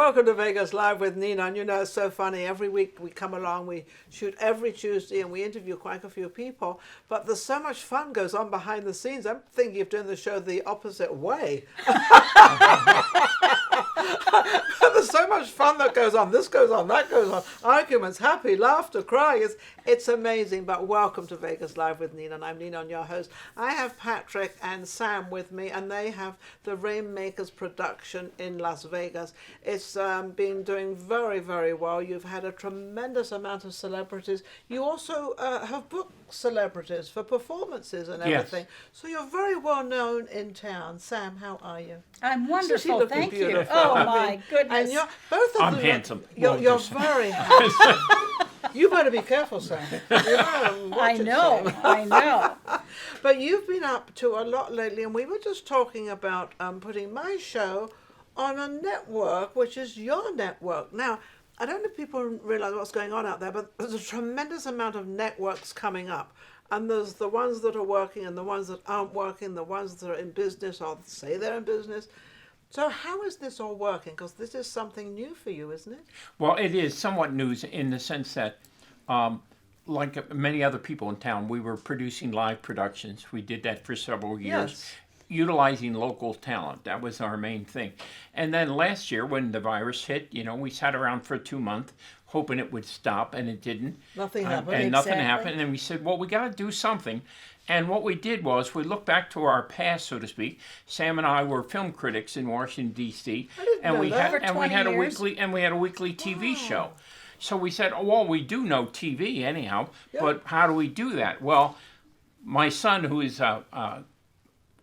Welcome to Vegas Live with Nina. And you know, it's so funny. Every week we come along, we shoot every Tuesday, and we interview quite a few people. But there's so much fun goes on behind the scenes. I'm thinking of doing the show the opposite way. There's so much fun that goes on. This goes on, that goes on. Arguments, happy, laughter, crying. It's amazing. But welcome to Vegas Live with Nina. And I'm Nina, and your host. I have Patrick and Sam with me, and they have the RainMakers production in Las Vegas. It's been doing very, very well. You've had a tremendous amount of celebrities. You also have booked celebrities for performances and everything. Yes. So you're very well known in town. Sam, how are you? I'm wonderful, thank you. Beautiful. Oh I my mean, goodness. And you're both of I'm them. handsome. You're very handsome. You better be careful, Sam. I know. But you've been up to a lot lately, and we were just talking about putting my show on a network, which is your network. Now, I don't know if people realize what's going on out there, but there's a tremendous amount of networks coming up. And there's the ones that are working and the ones that aren't working, the ones that are in business or say they're in business. So how is this all working? Because this is something new for you, isn't it? Well, it is somewhat news in the sense that, like many other people in town, we were producing live productions. We did that for several years, Yes. utilizing local talent. That was our main thing. And then last year, when the virus hit, we sat around for 2 months, hoping it would stop, and it didn't. Nothing happened. And nothing Exactly. happened. And then we said, well, we got to do something. And what we did was we looked back to our past, so to speak. Sam and I were film critics in Washington D.C. know we that. had For 20 years. we had a weekly TV show. So we said, oh, well, we do know TV anyhow, but how do we do that? Well, my son, who is a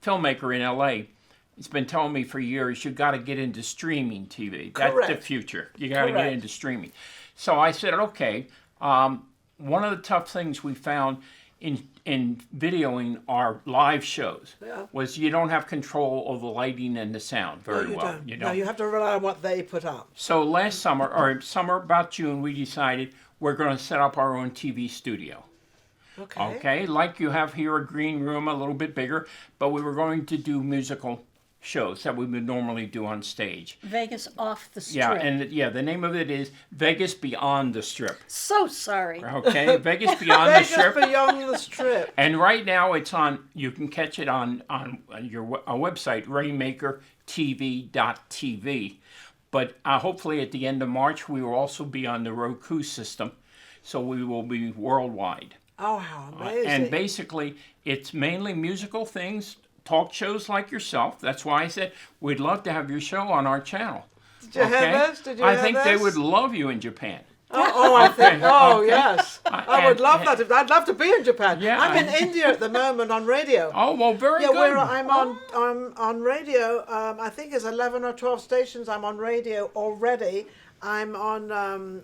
filmmaker in L.A., he's been telling me for years, you got to get into streaming TV. That's Correct. the future. You got to get Correct. into streaming. So I said, okay. One of the tough things we found in videoing our live shows was you don't have control of the lighting and the sound very You well. don't. You No, don't. you have to rely on what they put up. So last summer, or summer about June, we decided we're going to set up our own TV studio. Okay. Okay, like you have here, a green room, a little bit bigger, but we were going to do musical shows that we would normally do on stage. Vegas off the strip. Yeah, and the name of it is Vegas Beyond the Strip. So sorry. Okay, Vegas Beyond the Vegas Strip. Beyond the Strip. And right now it's on, you can catch it on your website, RainMakerTV.tv. But hopefully at the end of March, we will also be on the Roku system. So we will be worldwide. Oh, how amazing. And basically, it's mainly musical things, talk shows like yourself. That's why I said we'd love to have your show on our channel. Did you have this? Did you I have think this? they would love you in Japan. I think. Oh, Okay. yes. I would love that. I'd love to be in Japan. Yeah, I'm in India at the moment on radio. Oh, well, very Yeah, good. I'm on radio. I think it's 11 or 12 stations. I'm on radio already. I'm on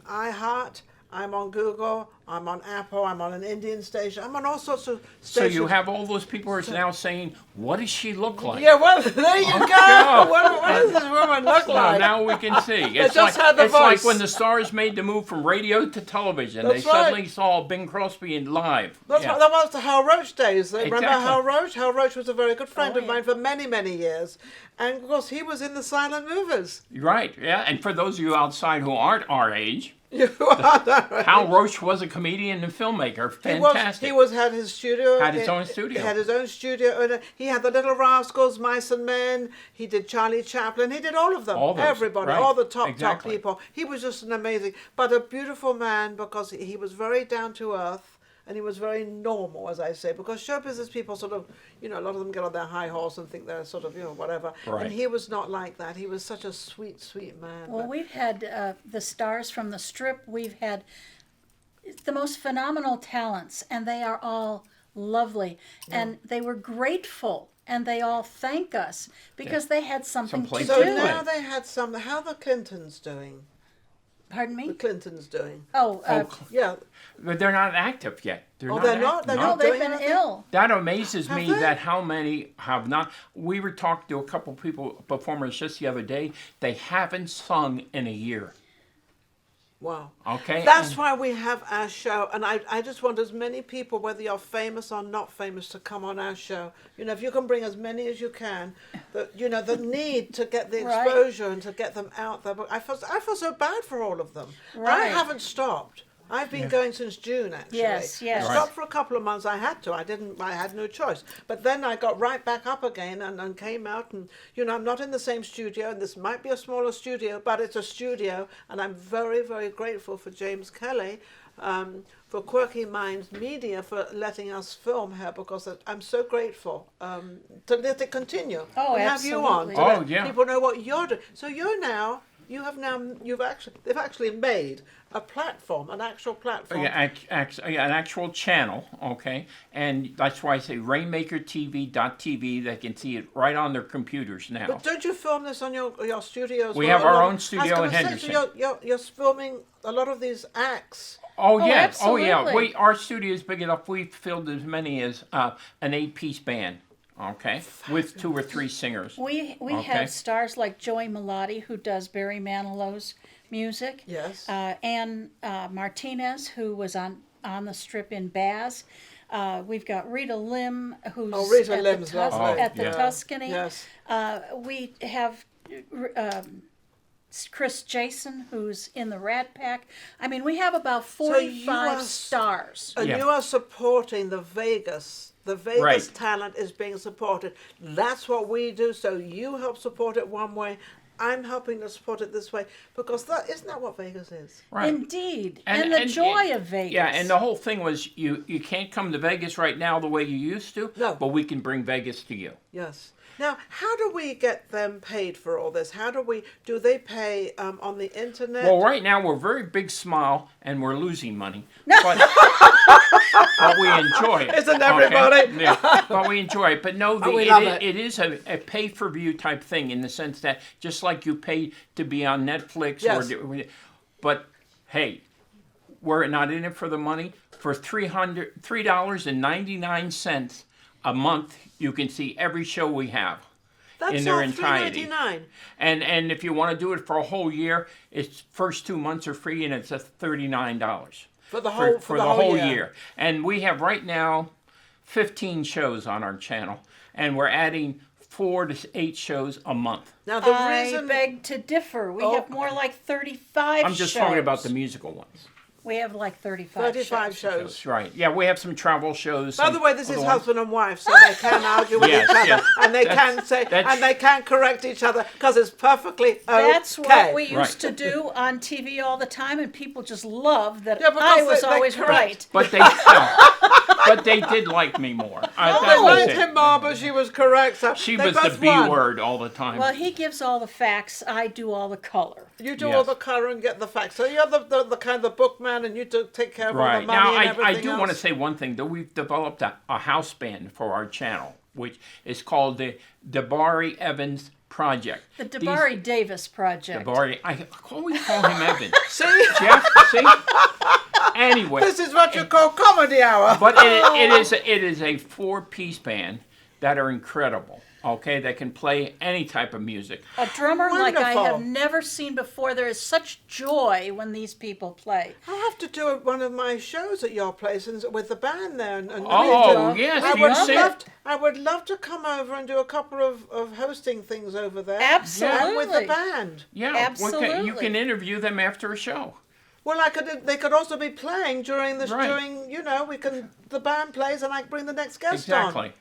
iHeart. I'm on Google. I'm on Apple. I'm on an Indian station. I'm on all sorts of So stations. you have all those people who are now saying, what does she look like? Yeah, well, there you go. go. What does this woman look So like? now we can see. It's just like, had the it's like voice. when the Stars made the move from radio to television. That's they right. suddenly saw Bing Crosby in live. That's Yeah. what that was the Hal Roach days. Remember Exactly. Hal Roach? Hal Roach was a very good friend Oh, of yeah. mine for many, many years. And of course, he was in the silent movies. Right, yeah. And for those of you outside who aren't our age, You are that right. Hal Roach was a comedian and filmmaker. Fantastic. He had his studio. Had his own studio. He had his own studio. And he had the Little Rascals, Mice and Men. He did Charlie Chaplin. He did all of them. All those, Everybody, right. all the top Exactly. people. He was just an amazing, but a beautiful man because he was very down to earth. And he was very normal, as I say, because show business people sort of, a lot of them get on their high horse and think they're sort of, whatever. Right. And he was not like that. He was such a sweet, sweet man. Well, But- we've had the stars from the strip. We've had the most phenomenal talents, and they are all lovely. And they were grateful, and they all thank us because they had something to place do. so to now live. they had some. How the Clintons doing? Pardon The me? Clintons doing? Oh, Yeah. But they're not active yet. They're Oh, they're not? active. They're No. no, not they've doing been anything? ill. That amazes me Have they? that how many have not. We were talking to a couple people, performers just the other day. They haven't sung in a year. Wow. Okay. That's and- why we have our show. And I just want as many people, whether you're famous or not famous, to come on our show. You know, if you can bring as many as you can, the need to get the Right. exposure and to get them out there. But I feel so bad for all of them. I Right. haven't stopped. I've been going since June, actually. Yes, yes. I stopped for a couple of months. I had to. I had no choice. But then I got right back up again and came out. And, I'm not in the same studio. And this might be a smaller studio, but it's a studio. And I'm very, very grateful for James Kelly, for Quirky Minds Media, for letting us film here, because I'm so grateful to let it continue. Oh, and have you on. absolutely. To Oh, let yeah. people know what you're doing. So they've actually made a platform, an actual platform. Yeah, an actual channel, okay? And that's why I say RainMakerTV.tv. They can see it right on their computers now. But don't you film this on your studio as We well? have our A lot own of- studio I was in gonna say, Henderson. So you're filming a lot of these acts. Oh, yeah. Oh, yeah. absolutely. Our studio is big enough. We've filled as many as an 8-piece band, okay? With 2 or 3 singers. We Okay. have stars like Joey Melati, who does Barry Manilow's music. Yes. Ann Martinez, who was on the strip in Baz. We've got Rita Lim, who's Rita at, Lim's the, lovely. at the Yeah. Tuscany. Yes. We have Chris Jason, who's in the Rat Pack. I mean, we have about you 45 are stars. And Yeah. you are supporting the Vegas. The Vegas Right. talent is being supported. That's what we do. So you help support it one way. I'm helping to support it this way, because isn't that what Vegas is? Right. Indeed. And the joy of Vegas. Yeah, and the whole thing was you can't come to Vegas right now the way you used to, No. but we can bring Vegas to you. Yes. Now, how do we get them paid for all this? Do they pay on the internet? Well, right now we're very big smile and we're losing money, but, but we enjoy it. Isn't everybody? Okay? Yeah, but we enjoy it. But no, we love it. it is a pay-per-view type thing, in the sense that just like you pay to be on Netflix, Yes. but hey, we're not in it for the money. For $3.99 a month, you can see every show we have. That's in their all entirety. $3.99. And if you want to do it for a whole year, its first 2 months are free, and it's $39 For the whole year. And we have right now 15 shows on our channel, and we're adding 4 to 8 shows a month. Now the I reason beg to differ. We Oh. have more like 35 I'm just shows. talking about the musical ones. We have like 35 35 shows. shows. That's right. Yeah, we have some travel shows. By some the way, this is other ones. husband and wife, so they can argue with Yes, each other, yes. and they That's- can say, that's- and they can correct each other, because it's perfectly okay. That's what we used Right. to do on TV all the time, and people just loved that Yeah, because I was they always correct. right. But they did like me more. They That was liked it. him more, but she was correct. So She they was the both B won. word all the time. Well, he gives all the facts. I do all the color. You do Yes. all the color and get the facts. So you're the kind of the bookman, and you take care of all the Right. money Now, and I everything do else. want to say one thing, though. We've developed a house band for our channel, which is called the Dabari Evans Project. The Dabari Davis Project. Dabari, I always call him Evans. See, Jeff, see? Anyway, this is what you call comedy hour. but it is a 4-piece band that are incredible, okay? That can play any type of music. A drummer like I Wonderful. have never seen before. There is such joy when these people play. I'll have to do one of my shows at your place and with the band there. And Oh, we do- yes, I you would sing. love to come over and do a couple of hosting things over there. Absolutely. And with the band. Yeah, Absolutely. you can interview them after a show. Well, they could also be playing during the Right. the band plays and I bring the next guest on. Exactly.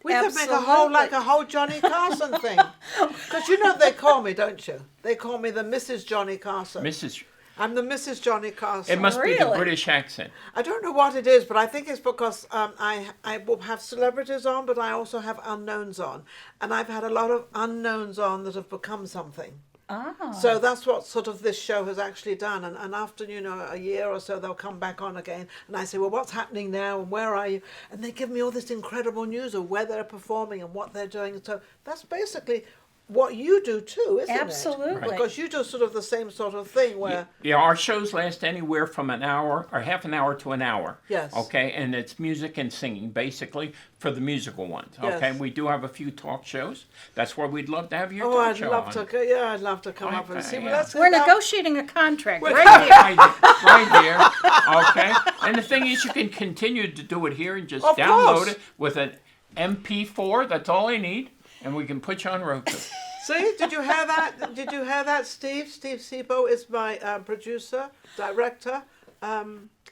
We could make Absolutely. a whole Johnny Carson thing. Because you know what they call me, don't you? They call me the Mrs. Johnny Carson. Mrs. I'm the Mrs. Johnny Carson. It must be the Really? British accent. I don't know what it is, but I think it's because I will have celebrities on, but I also have unknowns on. And I've had a lot of unknowns on that have become something. Ah. So that's what sort of this show has actually done. And after, a year or so, they'll come back on again. And I say, well, what's happening now? And where are you? And they give me all this incredible news of where they're performing and what they're doing. So that's basically what you do too, isn't it? Absolutely. Because you do sort of the same sort of thing where... Yeah, our shows last anywhere from an hour or half an hour to an hour. Yes. Okay, and it's music and singing, basically, for the musical ones. Okay, Yes. we do have a few talk shows. That's where we'd love to have your Oh, talk I'd show love on. to. Yeah, I'd love to come up and Okay, see. Well, yeah. let's We're get out- negotiating a contract right here. Right there, okay? And the thing is, you can continue to do it here and just Of download course. it with an MP4. That's all I need, and we can put you on Roku. See, did you hear that? Did you hear that, Steve? Steve Sebo is my producer, director.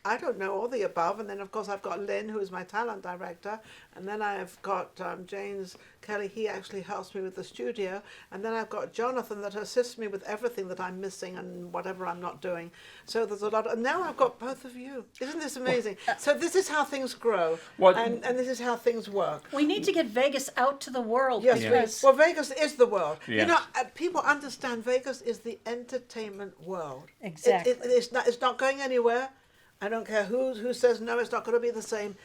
I don't know, all the above. And then, of course, I've got Lynn, who is my talent director. And then I've got James Kelly. He actually helps me with the studio. And then I've got Jonathan that assists me with everything that I'm missing and whatever I'm not doing. So there's a lot. And now I've got both of you. Isn't this amazing? So this is how things grow. And this is how things work. We need to get Vegas out to the world. Yes, because well, Vegas is the world. Yes. You know, people understand Vegas is the entertainment world. Exactly. It's not going anywhere. I don't care who says no, it's not going to be the same.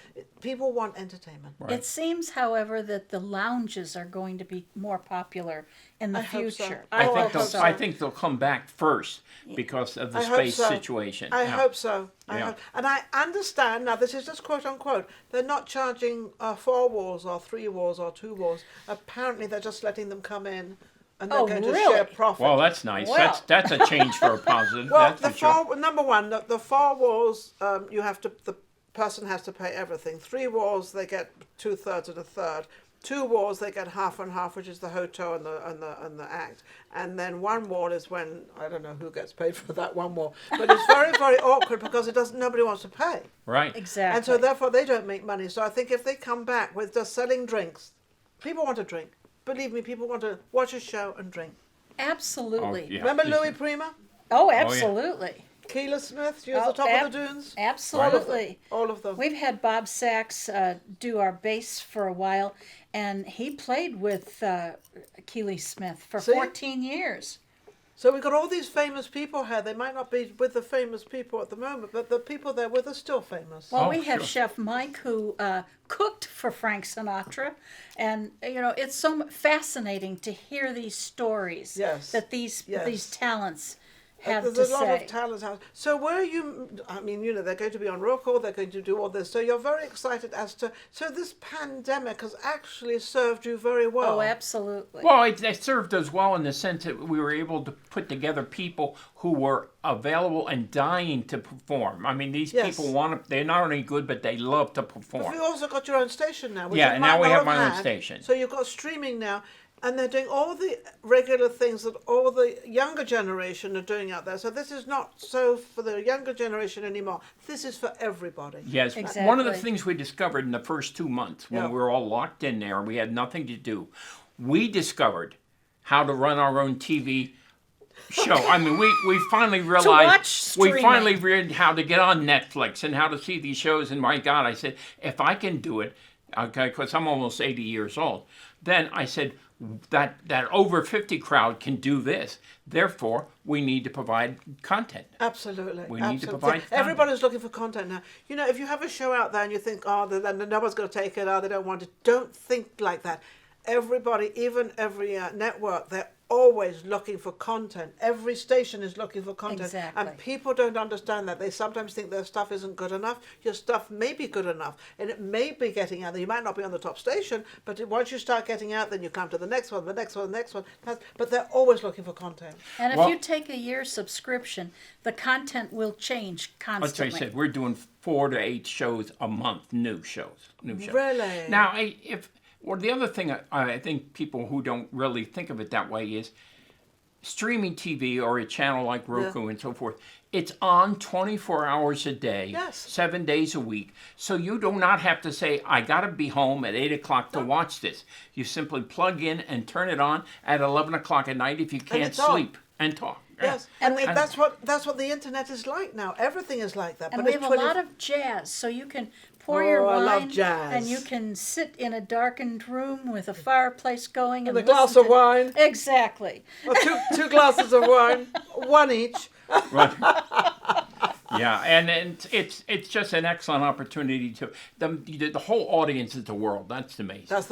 People want entertainment. Right. It seems, however, that the lounges are going to be more popular in the I hope so. future. I hope so. I think they'll come back first because of the I hope space so. situation. I Yeah. hope so. I Yeah. hope. And I understand, now this is just quote unquote, they're not charging 4 walls or 3 walls or 2 walls. Apparently they're just letting them come in and they're Oh, going to really? share profit. Well, that's nice. Well. That's a change for a positive. Well, that's the for sure. number one, the 4 walls, you have to, the person has to pay everything. 3 walls, they get 2/3 and 1/3. 2 walls, they get half and half, which is the hotel and the act. And then 1 wall is when, I don't know who gets paid for that 1 wall, but it's very, very awkward because nobody wants to pay. Right. Exactly. And so therefore they don't make money. So I think if they come back with just selling drinks, people want to drink. Believe me, people want to watch a show and drink. Absolutely. Oh, yeah. Remember Louis Prima? Oh, absolutely. Keela Smith, she was Oh, the top of the dunes? Absolutely. All of them. We've had Bob Sachs do our bass for a while, and he played with Keely Smith for See? 14 years. So we've got all these famous people here. They might not be with the famous people at the moment, but the people they're with are still famous. Well, Oh, we have sure. Chef Mike who cooked for Frank Sinatra, and it's so fascinating to hear these stories Yes. that these Yes. talents have There's to a lot say. of talent out. So where are you, I mean, they're going to be on Roku, they're going to do all this. So you're very excited as to, so this pandemic has actually served you very well. Oh, absolutely. Well, it served us well in the sense that we were able to put together people who were available and dying to perform. I mean, these Yes. people they're not only good, but they love to perform. But you've also got your own station now. Which Yeah, you and might now we not have my own had. station. So you've got streaming now, and they're doing all the regular things that all the younger generation are doing out there. So this is not so for the younger generation anymore. This is for everybody. Yes, Exactly. one of the things we discovered in the first 2 months when Yeah. we were all locked in there and we had nothing to do, we discovered how to run our own TV show. I mean, we finally realized watch we streaming. finally read how to get on Netflix and how to see these shows. And my God, I said, if I can do it, okay, because I'm almost 80 years old, then I said that over 50 crowd can do this. Therefore, we need to provide content. Absolutely. We need to absolutely. provide content. Everybody's looking for content now. If you have a show out there and you think, then no one's going to take it, they don't want it, don't think like that. Everybody, even every network, they're always looking for content. Every station is looking for content. Exactly. And people don't understand that. They sometimes think their stuff isn't good enough. Your stuff may be good enough. And it may be getting out there. You might not be on the top station, but once you start getting out, then you come to the next one, the next one, the next one. But they're always looking for content. And if Well- you take a year subscription, the content will change That's what I constantly. said. We're doing 4 to 8 shows a month, new shows. Really? Now, the other thing I think people who don't really think of it that way is streaming TV or a channel like Roku and so forth. It's on 24 hours a day, Yes. 7 days a week. So you do not have to say, I got to be home at 8 o'clock to watch this. You simply plug in and turn it on at 11 o'clock at night if you can't it's on. sleep and talk. Yes, And and we- that's what the internet is like now. Everything is like that. And but we it's have a lot of jazz, so you can pour your Oh, I wine love jazz. and you can sit in a darkened room with a fireplace going and a glass listen of wine. Exactly. Or two glasses of wine, one each. Right. Yeah, and it's just an excellent opportunity to the whole audience is the world. That's amazing. That's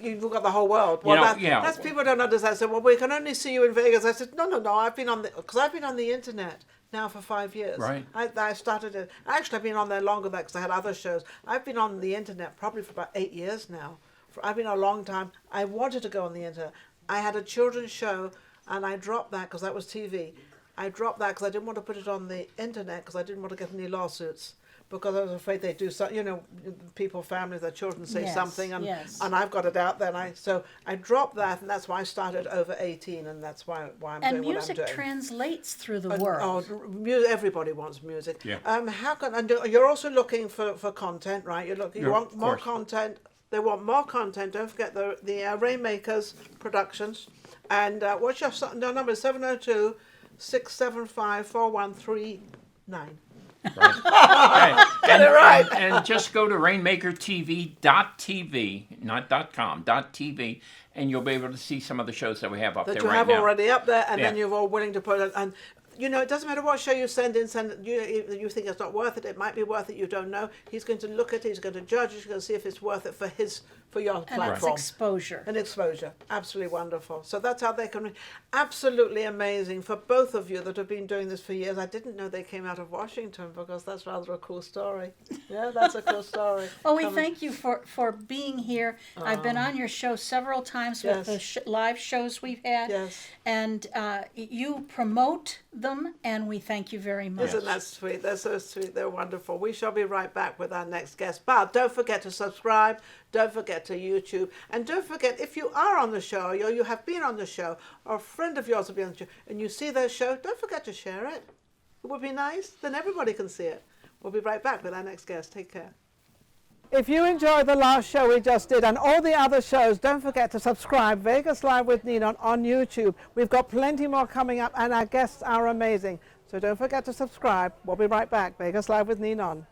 you've got the whole world. Well, that's people don't understand. I said, well, we can only see you in Vegas. I said, no. I've been on because I've been on the internet now for 5 years. Right. I started it. Actually, I've been on there longer than because I had other shows. I've been on the internet probably for about 8 years now. I've been a long time. I wanted to go on the internet. I had a children's show, and I dropped that because that was TV. I dropped that because I didn't want to put it on the internet because I didn't want to get any lawsuits. Because I was afraid they'd do something, people, families, their children say something, and I've got it out there. So I dropped that, and that's why I started over 18, and that's why I'm doing what I'm doing. And music translates through the world. Everybody wants music. Yeah. And you're also looking for content, right? You want more content. They want more content. Don't forget the RainMakers Productions. And what's your number? 702-675-4139. Right. Get it right. And just go to RainMakerTV.tv, not .com, .tv, and you'll be able to see some of the shows that we have up there right now. That you have already up there, and then you're all willing to put it. And it doesn't matter what show you send in. You think it's not worth it. It might be worth it. You don't know. He's going to look at it. He's going to judge. He's going to see if it's worth it for your platform. And it's exposure. And exposure. Absolutely wonderful. So that's how they can. Absolutely amazing for both of you that have been doing this for years. I didn't know they came out of Washington because that's rather a cool story. Yeah, that's a cool story. Well, we thank you for being here. I've been on your show several times with the live shows we've had. Yes. And you promote them, and we thank you very much. Isn't that sweet? They're so sweet. They're wonderful. We shall be right back with our next guest. But don't forget to subscribe. Don't forget to YouTube. And don't forget, if you are on the show, or you have been on the show, or a friend of yours will be on the show, and you see their show, don't forget to share it. It would be nice. Then everybody can see it. We'll be right back with our next guest. Take care. If you enjoyed the last show we just did and all the other shows, don't forget to subscribe. Vegas Live with Ninon on YouTube. We've got plenty more coming up, and our guests are amazing. So don't forget to subscribe. We'll be right back. Vegas Live with Ninon.